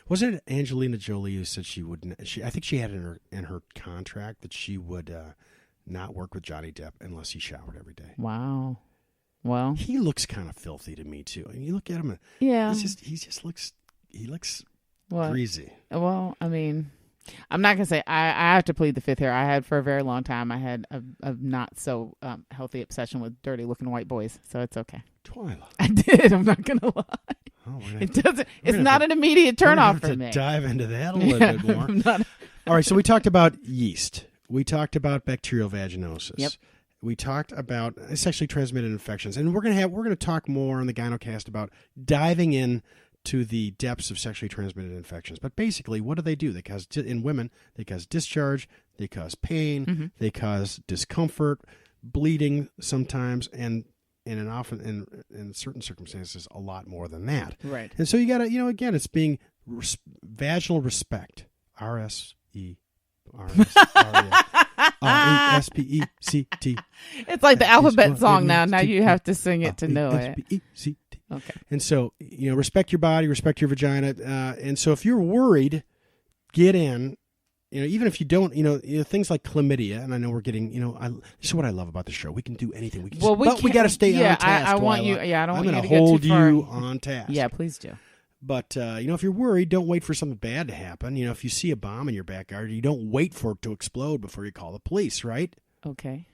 Wasn't it Angelina Jolie who said she wouldn't? I think she had in her contract that she would not work with Johnny Depp unless he showered every day. Wow. Well, he looks kind of filthy to me too. And you look at him. Yeah. He looks what? Greasy. Well, I mean, I'm not going to say I have to plead the fifth here. I had for a very long time, I had a not so healthy obsession with dirty looking white boys. So it's okay. Twila. I did. I'm not going to lie. Oh, it's not an immediate turnoff for me. Dive into that a little bit more. All right. So we talked about yeast. We talked about bacterial vaginosis. Yep. We talked about sexually transmitted infections, and we're going to talk more on the Gynocast about diving in to the depths of sexually transmitted infections. But basically, what do? They cause in women, they cause discharge, they cause pain, they cause discomfort, bleeding sometimes, and often in certain circumstances, a lot more than that. Right. And so you got to, again, it's being vaginal respect. RESPECT. It's like the alphabet song now. Now you have to sing it to know it. RESPECT. Okay. And so, respect your body, respect your vagina. And so if you're worried, get in. Even if you don't, things like chlamydia, and I know we're getting, this is what I love about the show. We can do anything. We got to stay on task. I want you. Yeah, I don't want you to get too far. I'm going to hold you on task. Yeah, please do. But, if you're worried, don't wait for something bad to happen. If you see a bomb in your backyard, you don't wait for it to explode before you call the police, right? Okay.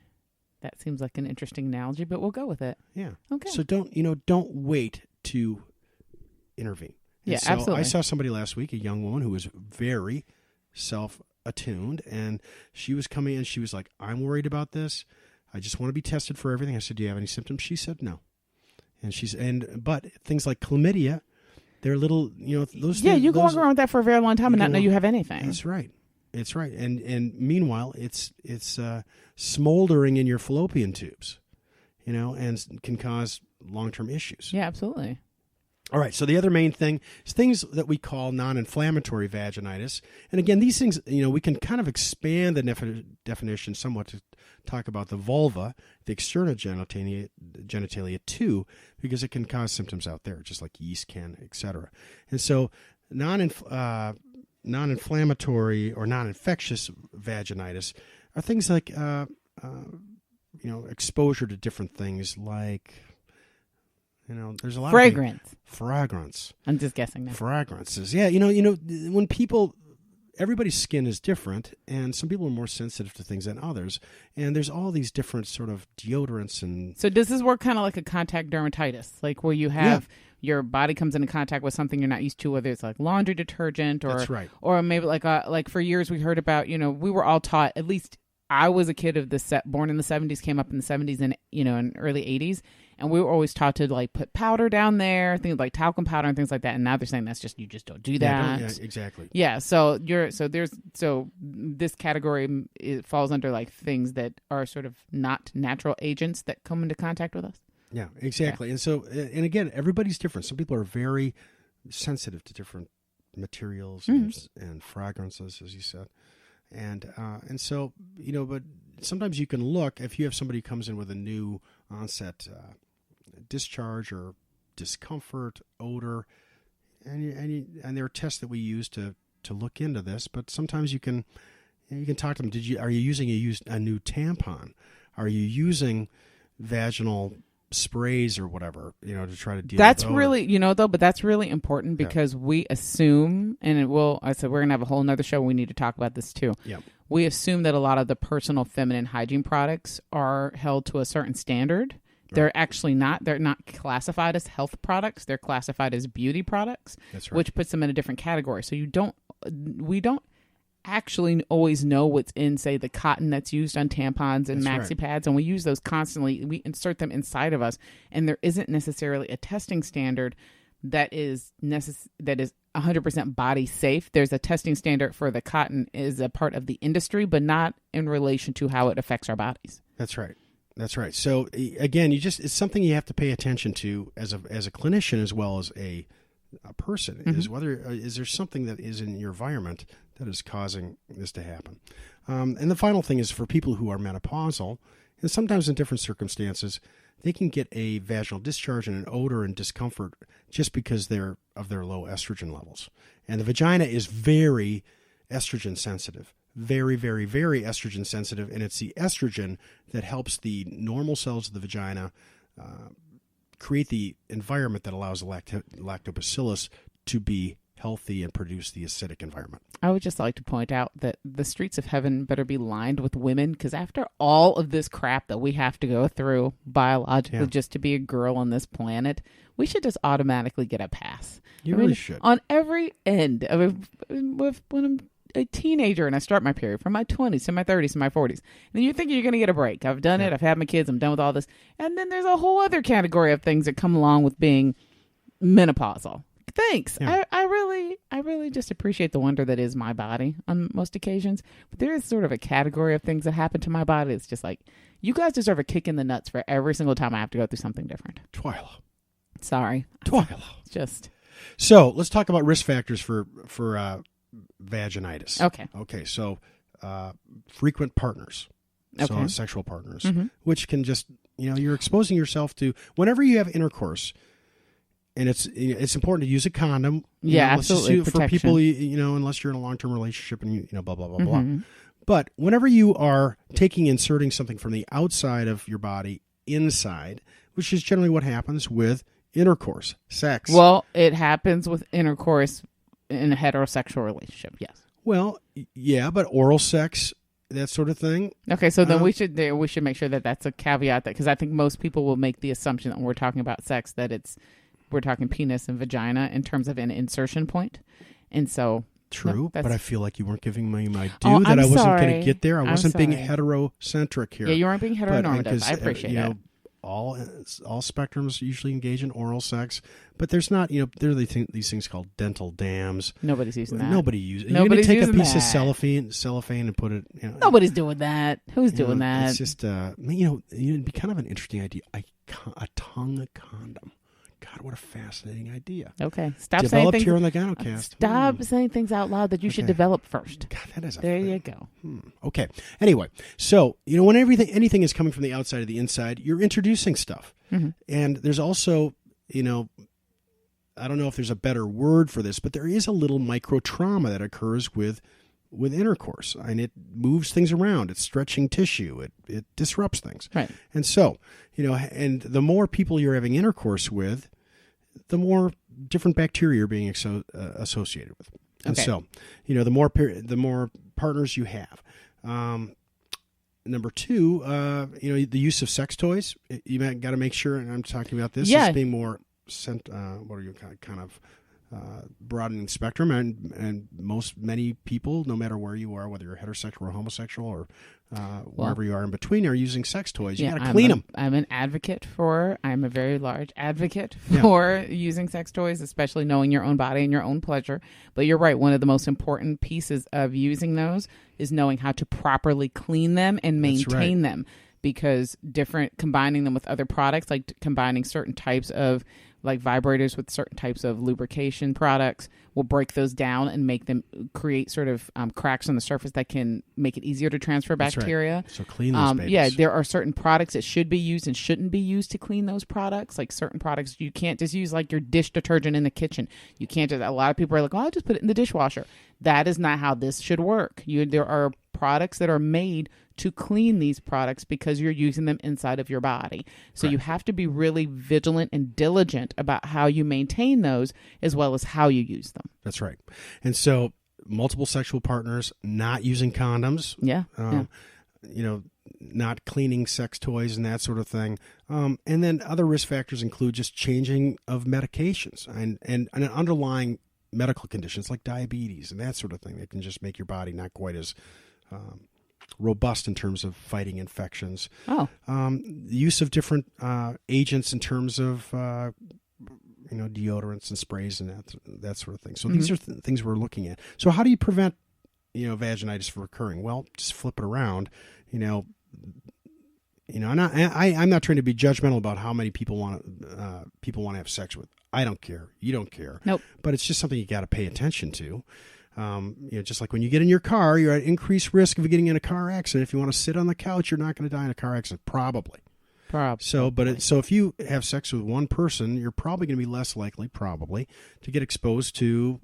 That seems like an interesting analogy, but we'll go with it. Yeah. Okay. So don't wait to intervene. And so absolutely. I saw somebody last week, a young woman who was very self-attuned, and she was coming in. She was like, I'm worried about this. I just want to be tested for everything. I said, do you have any symptoms? She said no. But things like chlamydia, they're little, those. Yeah, you can walk around with that for a very long time and not know you have anything. That's right. It's right. And meanwhile, it's smoldering in your fallopian tubes, and can cause long-term issues. Yeah, absolutely. All right. So the other main thing is things that we call non-inflammatory vaginitis. And again, these things, we can kind of expand the definition somewhat to talk about the vulva, the external genitalia too, because it can cause symptoms out there, just like yeast can, etc. And so non-inflammatory or non-infectious vaginitis are things like, exposure to different things like, there's a lot of fragrance. I'm just guessing now. Fragrances. Yeah. When everybody's skin is different, and some people are more sensitive to things than others. And there's all these different sort of deodorants and. So does this work kind of like a contact dermatitis, like where you have your body comes into contact with something you're not used to, whether it's like laundry detergent or that's right. Or maybe like for years we heard about, we were all taught, at least I was a kid of born in the 70s, came up in the 70s and in early 80s. And we were always taught to put powder down there, things like talcum powder and things like that. And now they're saying you just don't do that. Yeah, exactly. Yeah. So this category falls under things that are sort of not natural agents that come into contact with us. Yeah, exactly. Yeah. And so, and again, everybody's different. Some people are very sensitive to different materials and fragrances, as you said. And so, but sometimes you can look, if you have somebody who comes in with a new onset discharge or discomfort, odor, and there are tests that we use to look into this. But sometimes you can talk to them. Are you using a new tampon? Are you using vaginal sprays or whatever, to try to deal That's with odor. really, but that's really important because we assume, and I said we're going to have a whole nother show. We need to talk about this too. Yeah. We assume that a lot of the personal feminine hygiene products are held to a certain standard. They're actually not. They're not classified as health products. They're classified as beauty products, That's right. which puts them in a different category. So we don't actually always know what's in, say, the cotton that's used on tampons and That's maxi pads, and we use those constantly. We insert them inside of us, and there isn't necessarily a testing standard that is 100% body safe. There's a testing standard for the cotton is a part of the industry, but not in relation to how it affects our bodies. That's right. That's right. So again, it's something you have to pay attention to as a clinician as well as a person. Mm-hmm. Is there something that is in your environment that is causing this to happen? And the final thing is for people who are menopausal, and sometimes in different circumstances, they can get a vaginal discharge and an odor and discomfort just because of their low estrogen levels. And the vagina is very estrogen sensitive. Very, very, very estrogen sensitive, and it's the estrogen that helps the normal cells of the vagina create the environment that allows the lactobacillus to be healthy and produce the acidic environment. I would just like to point out that the streets of heaven better be lined with women, because after all of this crap that we have to go through biologically just to be a girl on this planet, we should just automatically get a pass. Really should. On every end of when I'm a teenager and I start my period from my 20s to my 30s to my 40s. And then you're thinking you're going to get a break. I've done it. I've had my kids. I'm done with all this. And then there's a whole other category of things that come along with being menopausal. Thanks. Yeah. I really just appreciate the wonder that is my body on most occasions. But there is sort of a category of things that happen to my body. It's just like, you guys deserve a kick in the nuts for every single time I have to go through something different. Twila. Sorry. Twila. Just. So let's talk about risk factors for vaginitis. Okay. So frequent partners, so sexual partners, which can just, you're exposing yourself to whenever you have intercourse, and it's important to use a condom. Absolutely. For people, unless you're in a long-term relationship and blah blah blah blah. But whenever you are inserting something from the outside of your body inside, which is generally what happens with intercourse, sex. Well, it happens with intercourse in a heterosexual relationship, yes. Well, yeah, but oral sex, that sort of thing. Okay, so then we should make sure that that's a caveat, because I think most people will make the assumption that when we're talking about sex that we're talking penis and vagina in terms of an insertion point, and so true. But I feel like you weren't giving me my due. Oh, that I wasn't sorry. going to get there. I wasn't being sorry. heterocentric here. Yeah, you weren't being heteronormative. I appreciate that. All spectrums usually engage in oral sex, but there's not, there are these things called dental dams. Nobody's using that. Nobody uses it. Nobody's You're going to take a using piece that. of cellophane and put it. Nobody's doing that. Who's doing that? It's just, it'd be kind of an interesting idea. A tongue condom. God, what a fascinating idea. Okay, stop saying Developed things. here on the Gynocast. Stop saying things out loud that you should develop first. God, that is There you go. Okay. Anyway, so when anything is coming from the outside to the inside, you're introducing stuff, and there's also, I don't know if there's a better word for this, but there is a little micro trauma that occurs with intercourse, and it moves things around. It's stretching tissue. It disrupts things. Right. And so, and the more people you're having intercourse with, the more different bacteria are being associated with. And so, the more partners you have. Number two, the use of sex toys. You got to make sure, and I'm talking about this as being more kind of broadening spectrum, and many people, no matter where you are, whether you're heterosexual or homosexual or wherever you are in between, are using sex toys. You got to clean them. I'm a very large advocate for using sex toys, especially knowing your own body and your own pleasure. But you're right. One of the most important pieces of using those is knowing how to properly clean them and maintain them, because combining them with other products, like combining certain types of like vibrators with certain types of lubrication products, will break those down and make them create sort of cracks on the surface that can make it easier to transfer bacteria. Right. So clean those babies. Yeah, there are certain products that should be used and shouldn't be used to clean those products. Like certain products, you can't just use like your dish detergent in the kitchen. You can't just, a lot of people are like, oh, I'll just put it in the dishwasher. That is not how this should work. There are products that are made to clean these products because you're using them inside of your body. So you have to be really vigilant and diligent about how you maintain those as well as how you use them. That's right. And so multiple sexual partners, not using condoms. Not cleaning sex toys and that sort of thing. And then other risk factors include just changing of medications and underlying medical conditions like diabetes and that sort of thing that can just make your body not quite as robust in terms of fighting infections. The use of different agents in terms of deodorants and sprays and that sort of thing. So these are things we're looking at. So how do you prevent vaginitis from occurring? Well, just flip it around. I'm not trying to be judgmental about how many people want to have sex with. I don't care. You don't care. Nope. But it's just something you got to pay attention to. Just like when you get in your car, you're at increased risk of getting in a car accident. If you want to sit on the couch, you're not going to die in a car accident, probably. So if you have sex with one person, you're probably going to be less likely, probably, to get exposed to,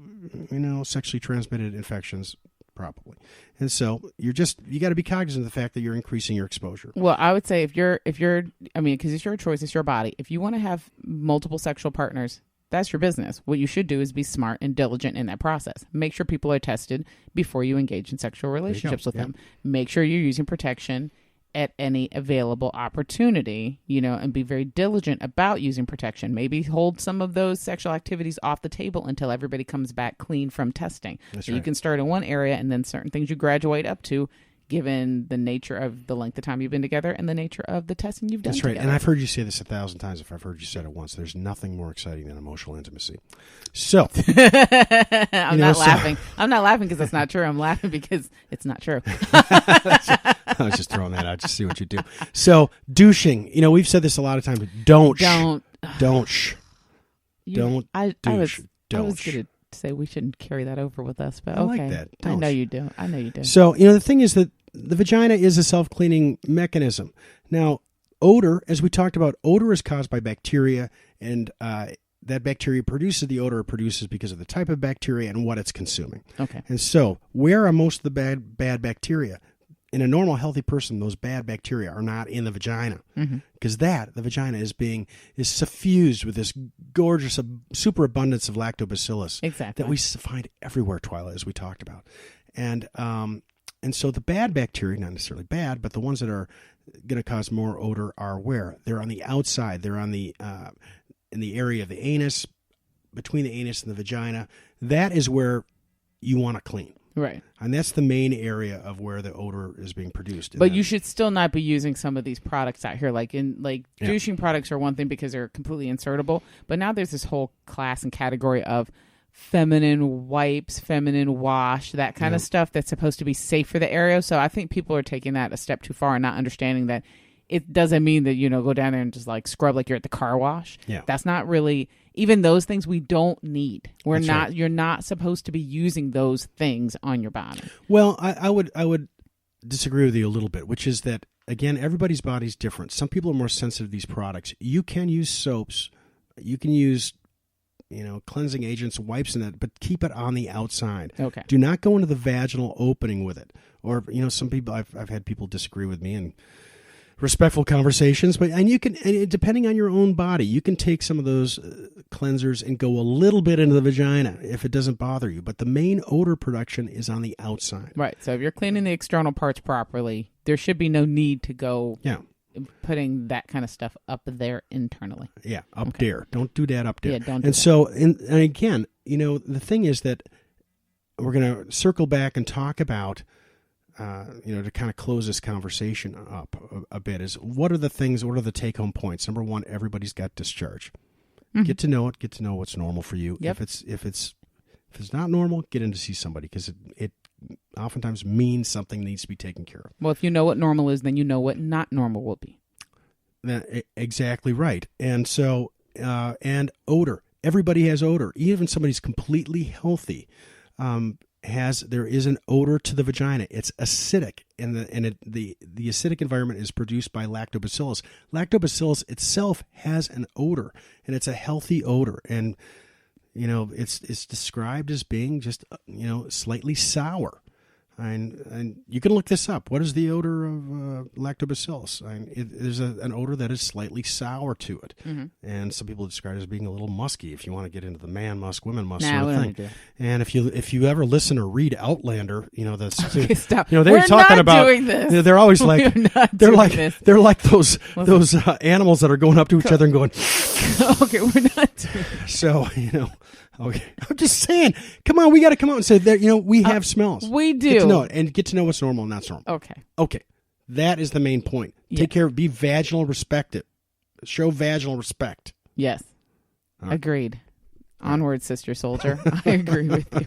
sexually transmitted infections, probably. And so you got to be cognizant of the fact that you're increasing your exposure. Well, I would say because it's your choice, it's your body. If you want to have multiple sexual partners, that's your business. What you should do is be smart and diligent in that process. Make sure people are tested before you engage in sexual relationships with them. Make sure you're using protection at any available opportunity, and be very diligent about using protection. Maybe hold some of those sexual activities off the table until everybody comes back clean from testing. So you can start in one area and then certain things you graduate up to, given the nature of the length of time you've been together and the nature of the testing you've done together. And I've heard you say this 1,000 times. If I've heard you say it once, there's nothing more exciting than emotional intimacy. So I'm not laughing. I'm not laughing because it's not true. I'm laughing because it's not true. I was just throwing that out just to see what you do. So douching, we've said this a lot of times. Don't. I was going going to say we shouldn't carry that over with us, but I okay. like that. I know you do. So, the thing is that the vagina is a self-cleaning mechanism. Now, odor, as we talked about, odor is caused by bacteria, and that bacteria produces the odor it produces because of the type of bacteria and what it's consuming. Okay. And so, where are most of the bad bacteria? In a normal, healthy person, those bad bacteria are not in the vagina, because the vagina is suffused with this gorgeous superabundance of lactobacillus that we find everywhere, Twila, as we talked about, and so the bad bacteria, not necessarily bad, but the ones that are going to cause more odor are where? They're on the outside. They're on the in the area of the anus, between the anus and the vagina. That is where you want to clean. Right. And that's the main area of where the odor is being produced. But you should still not be using some of these products out here. Douching products are one thing because they're completely insertable. But now there's this whole class and category of feminine wipes, feminine wash, that kind of stuff that's supposed to be safe for the area. So I think people are taking that a step too far and not understanding that it doesn't mean that, go down there and just scrub like you're at the car wash. Yeah. That's not really, even those things we don't need. You're not supposed to be using those things on your body. Well, I would disagree with you a little bit, which is that, again, everybody's body's different. Some people are more sensitive to these products. You can use soaps. You can use, cleansing agents, wipes and that, but keep it on the outside. Okay. Do not go into the vaginal opening with it. Or, some people, I've had people disagree with me and respectful conversations, and you can, depending on your own body, you can take some of those cleansers and go a little bit into the vagina if it doesn't bother you. But the main odor production is on the outside. Right. So if you're cleaning the external parts properly, there should be no need to go putting that kind of stuff up there internally. Yeah, up there. Don't do that up there. Yeah, don't do and that. So, and again, the thing is that we're going to circle back and talk about to kind of close this conversation up a bit, is what are the take-home points? Number one, everybody's got discharge. Mm-hmm. Get to know it. Get to know what's normal for you. Yep. If it's not normal, get in to see somebody, because it oftentimes means something needs to be taken care of. Well, if you know what normal is, then you know what not normal will be. Exactly right. And so, and odor. Everybody has odor. Even somebody's completely healthy. There is an odor to the vagina. It's acidic, and the acidic environment is produced by lactobacillus. Lactobacillus itself has an odor, and it's a healthy odor. And it's described as being just slightly sour. And you can look this up. What is the odor of lactobacillus? There's an odor that is slightly sour to it. Mm-hmm. And some people describe it as being a little musky if you want to get into the man musk, women musk sort of thing. And if you ever listen or read Outlander, okay, stop. They're We're talking not about doing this. They're always like they're like those animals that are going up to each other and going okay, we're not doing this. So, okay. I'm just saying, come on, we got to come out and say that, we have smells. We do. Get to know it and get to know what's normal and not normal. Okay. Okay. That is the main point. Take care of, be vaginal, respect it. Show vaginal respect. Yes. Right. Agreed. Onward, Sister Soldier. I agree with you.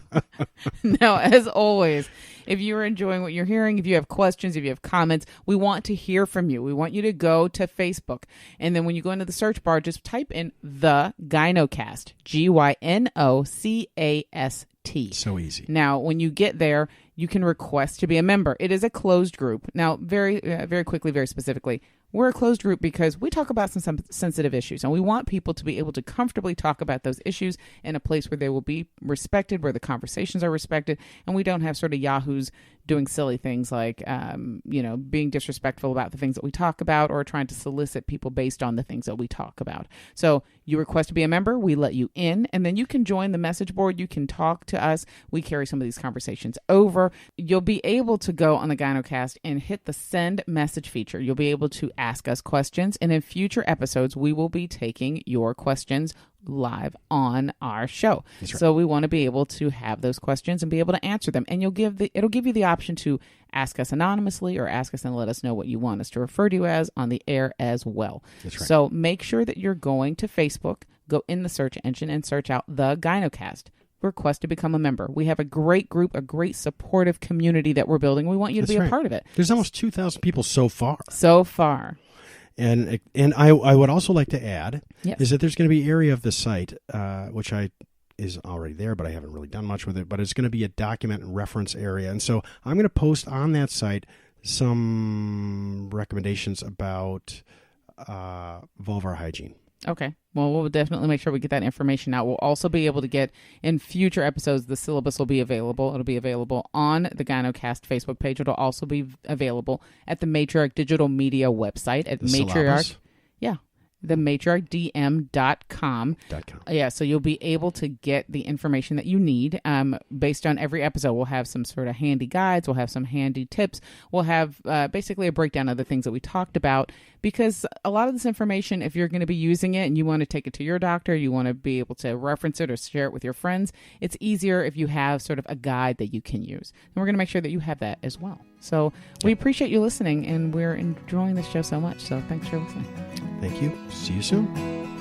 Now, as always, if you're enjoying what you're hearing, if you have questions, if you have comments, we want to hear from you. We want you to go to Facebook. And then when you go into the search bar, just type in the Gynocast, Gynocast. So easy. Now, when you get there, you can request to be a member. It is a closed group. Now, very quickly, very specifically, we're a closed group because we talk about some sensitive issues, and we want people to be able to comfortably talk about those issues in a place where they will be respected, where the conversations are respected, and we don't have sort of yahoos doing silly things like, being disrespectful about the things that we talk about or trying to solicit people based on the things that we talk about. So you request to be a member, we let you in, and then you can join the message board. You can talk to us. We carry some of these conversations over. You'll be able to go on the Gynocast and hit the send message feature. You'll be able to ask us questions, and in future episodes, we will be taking your questions live on our show. That's right. So we want to be able to have those questions and be able to answer them. And it'll give you the option to ask us anonymously or ask us and let us know what you want us to refer to you as on the air as well. That's right. So make sure that you're going to Facebook, go in the search engine and search out the Gynocast. Request to become a member. We have a great group, a great supportive community that we're building. We want you to be a part of it. There's almost 2,000 people so far. And I would also like to add is that there's going to be an area of the site, which is already there, but I haven't really done much with it, but it's going to be a document and reference area. And so I'm going to post on that site some recommendations about vulvar hygiene. Okay. Well, we'll definitely make sure we get that information out. We'll also be able to get, in future episodes, the syllabus will be available. It'll be available on the Gynocast Facebook page. It'll also be available at the Matriarch Digital Media website at Matriarch. Yeah. The matriarchdm.com. Yeah, so you'll be able to get the information that you need based on every episode. We'll have some sort of handy guides. We'll have some handy tips. We'll have basically a breakdown of the things that we talked about, because a lot of this information, if you're going to be using it and you want to take it to your doctor, you want to be able to reference it or share it with your friends, it's easier if you have sort of a guide that you can use. And we're going to make sure that you have that as well. So we appreciate you listening, and we're enjoying this show so much. So thanks for listening. Thank you. See you soon.